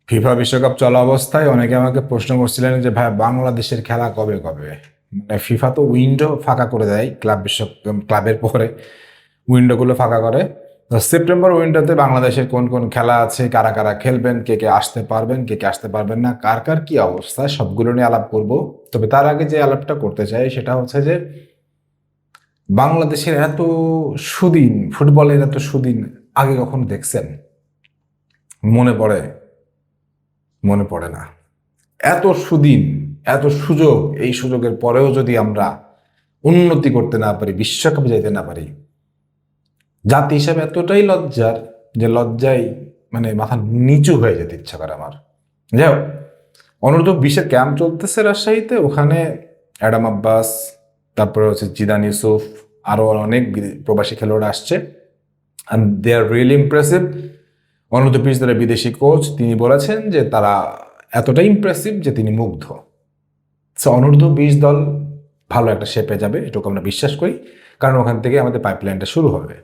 FIFA বিশ্বকাপ চলা অবস্থায় অনেকে আমাকে প্রশ্ন করছিলেন যে ভাই বাংলাদেশের খেলা কবে কবে। মানে ফিফা তো উইন্ডো ফাঁকা করে দেয় ক্লাবের পরে উইন্ডোগুলো ফাঁকা করে। তো সেপ্টেম্বর উইন্ডোতে বাংলাদেশের কোন কোন খেলা আছে, কারা কারা খেলবেন, কে কে আসতে পারবেন, কে কে আসতে পারবেন না, কার কার কি অবস্থা, সবগুলো নিয়ে আলাপ করব। তবে তার আগে যে আলাপটা করতে চাই সেটা হচ্ছে যে বাংলাদেশের এত সুদিন, ফুটবলের এত সুদিন আগে কখনো দেখছেন? মনে পড়ে? মনে পড়ে না। এত সুদিন, এত সুযোগ, এই সুযোগের পরেও যদি আমরা উন্নতি করতে না পারি, বিশ্বকাপে যাইতে না পারি, জাতি হিসাবে এতটাই লজ্জার যে লজ্জায় মানে মাথা নিচু হয়ে যেতে ইচ্ছা করে আমার। যাই হোক, অনূর্ধ্ব-20 ক্যাম্প চলতেছে রাজশাহীতে। ওখানে অ্যাডাম আব্বাস, তারপরে হচ্ছে জিদান ইউসুফ, আরো অনেক প্রবাসী খেলোয়াড় আসছে। And they are really impressive. অনূর্ধ্ব-20 দলের বিদেশি কোচ তিনি বলেছেন যে তারা এতটাই ইমপ্রেসিভ যে তিনি মুগ্ধ। সো অনূর্ধ্ব-20 দল ভালো একটা শেপে যাবে, এটুকু আমরা বিশ্বাস করি, কারণ ওখান থেকে আমাদের পাইপলাইনটা শুরু হবে।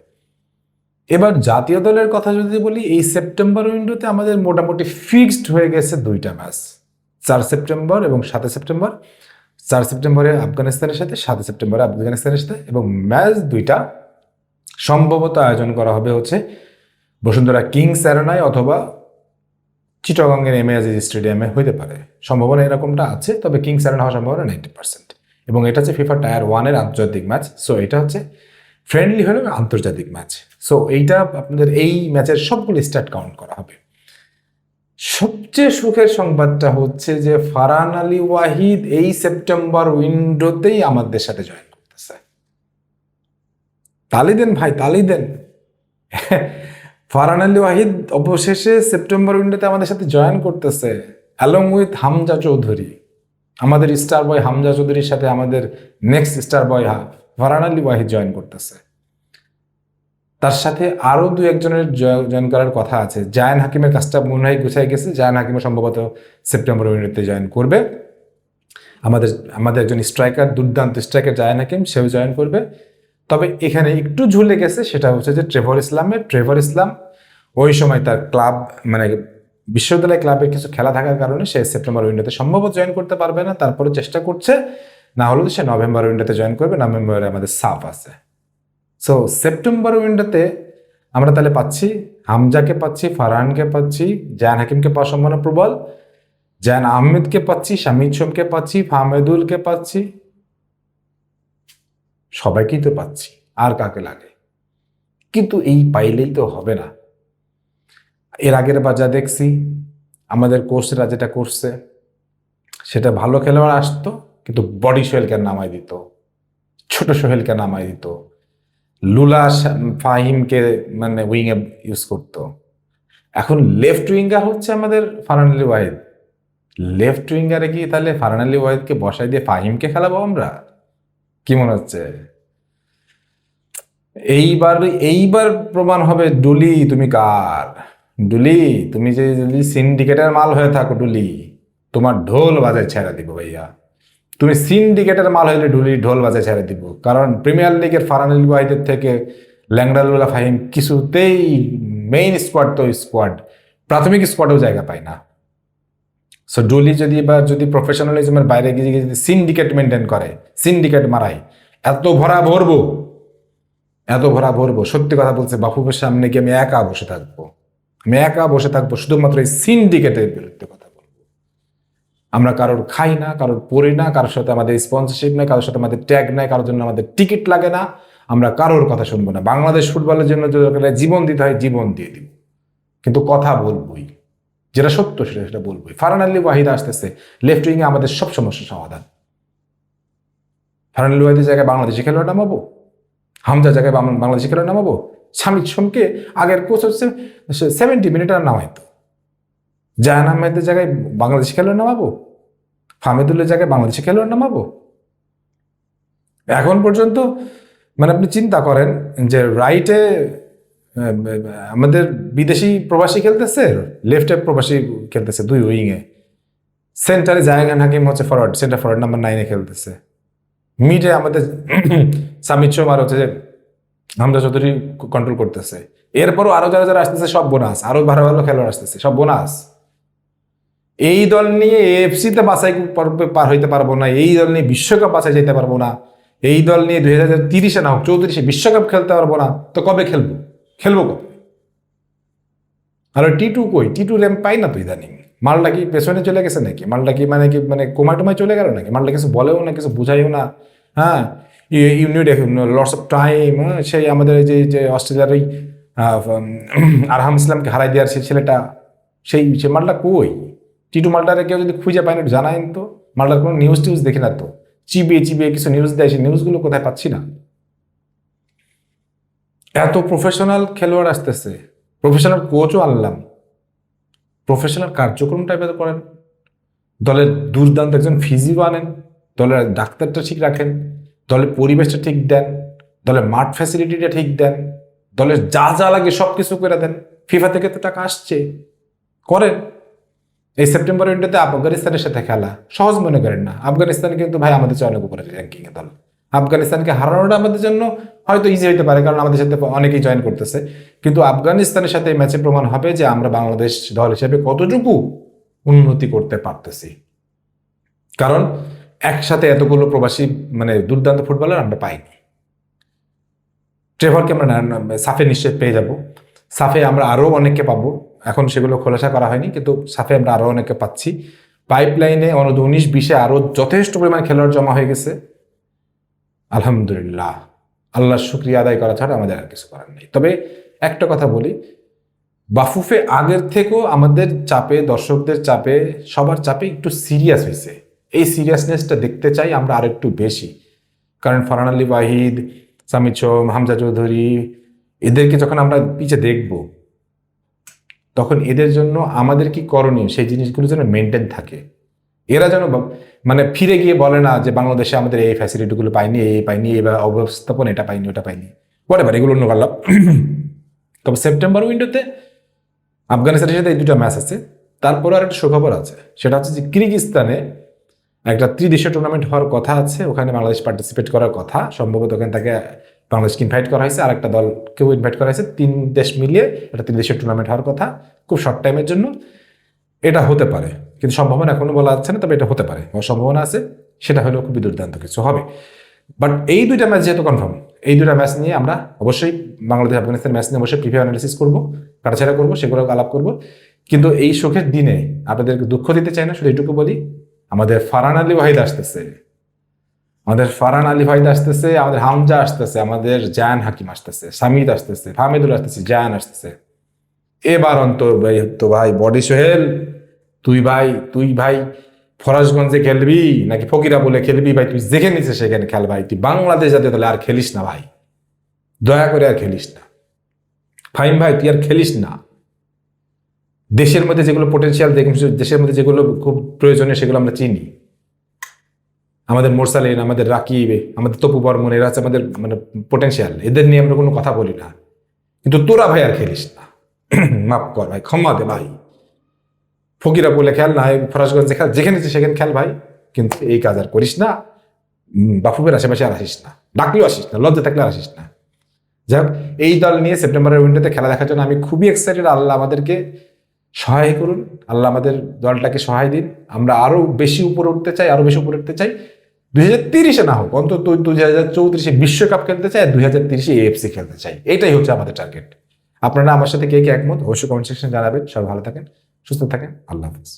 এবার জাতীয় দলের কথা যদি বলি, এই সেপ্টেম্বর উইন্ডোতে আমাদের মোটামুটি ফিক্সড হয়ে গেছে 2টা ম্যাচ, 4 সেপ্টেম্বর এবং 7 সেপ্টেম্বর। 4 সেপ্টেম্বরে আফগানিস্তানের সাথে, 7 সেপ্টেম্বরে আফগানিস্তানের সাথে, এবং ম্যাচ 2টা সম্ভবত আয়োজন করা হবে হচ্ছে বসুন্ধরা কিংস অ্যারেনায় অথবা চিটাগংয়ের এমএএজি স্টেডিয়ামে হইতে পারে। সম্ভাবনা এরকমটা আছে, তবে কিংস অ্যারেনা হওয়ার সম্ভাবনা 90%। এবং এটা হচ্ছে ফিফা টায়ার 1-এর আন্তর্জাতিক ম্যাচ। সো এটা হচ্ছে ফ্রেন্ডলি হলেও আন্তর্জাতিক ম্যাচ। সো এইটা আপনাদের এই ম্যাচের সবগুলো স্টার্ট কাউন্ট করা হবে। সবচেয়ে সুখের সংবাদটা হচ্ছে যে ফারহান আলী ওয়াহিদ এই সেপ্টেম্বর উইন্ডোতেই আমাদের সাথে জয়েন করতেছে। তালি দেন ভাই, তালি দেন। ফারহান আলী ওয়াহিদ অবশেষে সেপ্টেম্বর উইন্ডোতে আমাদের সাথে জয়েন করতেছে, অ্যালং উইথ হামজা চৌধুরী। আমাদের স্টার বয় হামজা চৌধুরীর সাথে আমাদের নেক্সট স্টার বয় ফারহান আলী ওয়াহিদ জয়েন করতেছে। তার সাথে আরো 2-1 জনের জয়েন করার কথা আছে। জায়ান হাকিমের কাজটা মনে হয় গুছাই গেছে। জায়ান হাকিমও সম্ভবত সেপ্টেম্বর উইন্ডোতে জয়েন করবে। আমাদের একজন স্ট্রাইকার, দুর্দান্ত স্ট্রাইকার জায়ান হাকিম, সেও জয়েন করবে। তবে এখানে একটু ঝুলে গেছে, সেটা হচ্ছে যে ট্রেভর ইসলাম ওই সময় তার ক্লাব মানে বিশ্ববিদ্যালয় ক্লাবের কিছু খেলা থাকার কারণে সে সেপ্টেম্বর উইন্ডোতে সম্ভবত জয়েন করতে পারবে না। তারপরে চেষ্টা করছে, না হলেও সে নভেম্বর উইন্ডোতে জয়েন করবে। নভেম্বরে আমাদের সাফ আছে। সো সেপ্টেম্বর উইন্ডোতে আমরা তাহলে পাচ্ছি হামজাকে পাচ্ছি, ফারহানকে পাচ্ছি, জায়ান হাকিমকে পাওয়ার সম্ভাবনা প্রবল, জায়ান আহমেদকে পাচ্ছি, শামিদ সোমকে পাচ্ছি, ফাহমেদুলকে পাচ্ছি, সবাইকেই তো পাচ্ছি। আর কাকে লাগে? কিন্তু এই পাইলেই তো হবে না। এর আগের বার যা দেখছি, আমাদের কোচরা যেটা করছে, সেটা ভালো খেলোয়াড় আসতো কিন্তু বডি সোহেলকে নামাই দিত, ছোট সোহেলকে নামাই দিত, লুলা ফাহিমকে মানে উইংয়ে ইউজ করতো। এখন লেফট উইঙ্গার হচ্ছে আমাদের ফারহান আলী ওয়াহিদ। লেফট উইঙ্গারে কি তাহলে ফারহান আলী ওয়াহিদকে বসাই দিয়ে ফাহিমকে খেলাবো আমরা? কি মনে হচ্ছে? এইবার প্রমাণ হবে ডুলি তুমি কার। ডুলি, তুমি যে যদি সিন্ডিকেটের মাল হয়ে থাকো ডুলি, তোমার ঢোল বাজায় ছেড়ে দিব ভাইয়া। তুমি সিন্ডিকেটের মাল হইলে ডুলি ঢোল বাজায় ছেড়ে দিব। কারণ প্রিমিয়ার লিগের ফারহান আলী ওয়াহিদের থেকে ল্যাংড়ালুলা ফাহিম কিছুতেই মেইন স্কোয়াড তো স্কোয়াড, প্রাথমিক স্কোয়াডেও জায়গা পায় না। সো ডুলি যদি প্রফেশনালিজমের বাইরে গিয়ে যদি সিন্ডিকেট মেনটেন করে, সিন্ডিকেট মারাই, এত ভরা ভরবো। সত্যি কথা বলছে, বাফুফের সামনে গিয়ে আমি একা বসে থাকবো শুধুমাত্র এই সিন্ডিকেটের বিরুদ্ধে কথা বলবো। আমরা কারোর খাই না, কারোর পড়ি না, কারোর সাথে আমাদের স্পন্সরশিপ নাই, কারোর সাথে আমাদের ট্যাগ নাই, কারোর জন্য আমাদের টিকিট লাগে না। আমরা কারোর কথা শুনবো না। বাংলাদেশ ফুটবলের জন্য যদি জীবন দিতে হয় জীবন দিয়ে দিব, কিন্তু কথা বলবই, যেটা সত্য সেটা বলবই। ফারহান আলী ওয়াহিদ আসতেছে, লেফট উইংয়ে আমাদের সব সমস্যার সমাধান। ফারহান আলী ওয়াহিদের জায়গায় বাংলাদেশি খেলোয়াড় নামাবো, হামজার জায়গায় বাংলাদেশি খেলোয়াড় নামাবো। শামিদ সোমকে আগের কোচ হচ্ছে 70 মিনিট আর নামাইতো। জায়ান আহমেদের জায়গায় বাংলাদেশি খেলোয়াড় নামাবো, ফাহমেদুল্লার জায়গায় বাংলাদেশি খেলোয়াড় নামাবো। এখন পর্যন্ত মানে আপনি চিন্তা করেন যে রাইটে আমাদের বিদেশি প্রবাসী খেলতেছে, লেফটে প্রবাসী খেলতেছে, 2 উইংয়ে। সেন্টারে জায়ান হাকিম হচ্ছে ফরওয়ার্ড, সেন্টার ফরওয়ার্ড নাম্বার 9-এ খেলতেছে। মিডে আমাদের সামিদ সোম আর হচ্ছে হামজা চৌধুরী কন্ট্রোল করতেছে। এরপরও আরো যারা আসতেছে সব বোনাস, আরো ভালো ভালো খেলোয়াড় আসতেছে, সব বোনাস। এই দল নিয়ে এএফসিতে বাছাই পার হইতে পারবো না, এই দল নিয়ে বিশ্বকাপ বাছাই যেতে পারবো না, এই দল নিয়ে 2030-এ না হোক 34-এ বিশ্বকাপ খেলতে পারবো না, তো কবে খেলবো? খেলবো কবে? আর টি2 কই? টি2 র্যাম্প পাই না তো ইদানিং। মালটা কি পেছনে চলে গেছে নাকি? মালটা কি মানে কোমায় টোমায় চলে গেল নাকি? মালটা কিছু বলেও না, কিছু বুঝাইও না। হ্যাঁ, you need lots of time. সেই আমাদের যে যে অস্ট্রেলিয়ার ওই আরহাম ইসলামকে হারাই দেওয়ার সেই ছেলেটা, সে মালটা কই? টি2 মালটারে কেউ যদি খুঁজে পায় না জানাইন তো। মালটার কোনো নিউজ টিউজ দেখি না তো, চিবিয়ে চিবিয়ে কিছু নিউজ দেয়, সেই নিউজগুলো কোথায় পাচ্ছি না। এত প্রফেশনাল খেলোয়াড় আসতেছে, প্রফেশনাল কোচও আনলাম, প্রফেশনাল কার্যক্রমটা এবার করেন, দলের দুর্দান্ত একজন ফিজিও আনেন, দলের ডাক্তারটা ঠিক রাখেন, দলের পরিবেশটা ঠিক দেন, দলের মাঠ ফ্যাসিলিটিটা ঠিক দেন, দলের যা যা লাগে সব কিছু করে দেন। ফিফা থেকে তো টাকা আসছে, করেন। এই সেপ্টেম্বর উইন্ডোতে আফগানিস্তানের সাথে খেলা সহজ মনে করেন না। আফগানিস্তান কিন্তু ভাই আমাদের চেয়ে অনেক উপরে র্যাঙ্কিংয়ে দল। আফগানিস্তানকে হারানোটা আমাদের জন্য হয়তো ইজি হতে পারে, কারণ আমাদের সাথে অনেকেই জয়েন করতেছে, কিন্তু আফগানিস্তানের সাথে এই ম্যাচে প্রমাণ হবে যে আমরা বাংলাদেশ দল হিসেবে কতটুকু উন্নতি করতে পারতেছি। কারণ একসাথে এতগুলো প্রবাসী মানে দুর্দান্ত ফুটবলার আমরা পাইনি। ট্রেভরকে আমরা সাফে নিশ্চয়ই পেয়ে যাব, সাফে আমরা আরও অনেককে পাবো, এখন সেগুলো খোলাসা করা হয়নি, কিন্তু সাফে আমরা আরও অনেককে পাচ্ছি। পাইপলাইনে অনূর্ধ্ব 19-20-এ আরও যথেষ্ট পরিমাণ খেলোয়াড় জমা হয়ে গেছে। আলহামদুলিল্লাহ, আল্লাহর শুকরিয়া আদায় করা ছাড়া আমাদের আর কিছু করার নেই। তবে একটা কথা বলি, বাফুফে আগের থেকেও আমাদের চাপে, দর্শকদের চাপে, সবার চাপে একটু সিরিয়াস হয়েছে। এই সিরিয়াসনেসটা দেখতে চাই আমরা আর একটু বেশি, কারণ ফারহান আলী ওয়াহিদ, সামিদ সোম, হামজা চৌধুরী, এদেরকে যখন আমরা পিছে দেখব, তখন এদের জন্য আমাদের কি করণীয় সেই জিনিসগুলো যেন মেনটেন থাকে। এরা যেন মানে ফিরে গিয়ে বলে না যে বাংলাদেশে আমাদের এই ফ্যাসিলিটিগুলো পাইনি, এই পাইনি, এই অব্যবস্থাপন এটা পাইনি, ওটা পাইনি, হোয়াটএভার, এগুলো অন্য গেলাম। তবে সেপ্টেম্বর উইন্ডোতে আফগানিস্তানের সাথে এই দুটো ম্যাচ আছে। তারপরে আর একটা সুখবর আছে, সেটা হচ্ছে যে কিরগিজস্তানে একটা ত্রিদেশীয় টুর্নামেন্ট হওয়ার কথা আছে, ওখানে বাংলাদেশ পার্টিসিপেট করার কথা, সম্ভবত ওখানে তাকে বাংলাদেশকে ইনভাইট করা হয়েছে, আর একটা দলকেও ইনভাইট করা হয়েছে, 3 দেশ মিলিয়ে একটা ত্রিদেশীয় টুর্নামেন্ট হওয়ার কথা খুব শর্ট টাইমের জন্য। এটা হতে পারে, কিন্তু সম্ভাবনা এখনো বলা যাচ্ছে না, তবে এটা হতে পারে, সম্ভাবনা আছে। সেটা হলেও খুবই দুর্দান্ত কিছু হবে। বাট এই দুইটা ম্যাচ যেহেতু কনফার্ম, এই দুইটা ম্যাচ নিয়ে আমরা অবশ্যই বাংলাদেশ আফগানিস্তান ম্যাচ নিয়ে অবশ্যই প্রিভিউ অ্যানালিসিস করবো, কাটাছাড়া করবো, সেগুলো আলাপ করবো। কিন্তু এই সুখের দিনে আপনাদেরকে দুঃখ দিতে চাই না, শুধু এইটুকু বলি, আমাদের ফারহান আলী ওয়াহিদ আসতেছে, আমাদের ফারহান আলী ওয়াহিদ আসতেছে, আমাদের হামজা আসতেছে, আমাদের জায়ান হাকিম আসতেছে, সামিদ আসতেছে, ফাহমিদুল আসতেছে, জায়ান আসতেছে। এবার অন্তর ভাই তো ভাই বডি সোহেল, তুই ভাই ফরাজগঞ্জে খেলবি নাকি ফকিরা বলে খেলবি ভাই, তুই যেখানে নিচ্ছে সেখানে খেল ভাই, তুই বাংলাদেশ জাতীয় দলে আর খেলিস না ভাই, দয়া করে আর খেলিস না। ফাহিম ভাই তুই আর খেলিস না। দেশের মধ্যে যেগুলো পোটেনশিয়াল, দেশের মধ্যে যেগুলো খুব প্রয়োজনীয় সেগুলো আমরা চিনি। আমাদের মোরসালিন, আমাদের রাকিব, আমাদের তপু বর্মন, এরা হচ্ছে আমাদের মানে পোটেনশিয়াল, এদের নিয়ে আমরা কোনো কথা বলি না। কিন্তু তোরা ভাই আর খেলিস না, মাফ কর ভাই, ক্ষমা দে ভাই। ফকিরা বলে খেল না, ফরাজগঞ্জে খেল, যেখানে সেখানে খেল ভাই, কিন্তু এই কাজ আর করিস না। বাফুফের আশেপাশে আর আসিস না, ডাকলেও আসিস না, লজ্জা থাকলে আর আসিস না। যাই হোক, এই দল নিয়ে সেপ্টেম্বরের উইন্ডোতে খেলা দেখার জন্য আমি খুবই এক্সাইটেড। আল্লাহ আমাদেরকে সহায় করুন, আল্লাহ আমাদের দলটাকে সহায় দিন। আমরা আরো বেশি উপরে উঠতে চাই, আরো বেশি উপরে উঠতে চাই। 2030-এ না হোক, অন্তত 2034-এ বিশ্বকাপ খেলতে চাই, 2030-এ এএফসি খেলতে চাই। এটাই হচ্ছে আমাদের টার্গেট। আপনারা আমার সাথে কে কে একমত অবশ্যই কমেন্ট সেকশনে জানাবেন। সবাই ভালো থাকেন, সুস্থ থাকেন, আল্লাহ হাফেজ।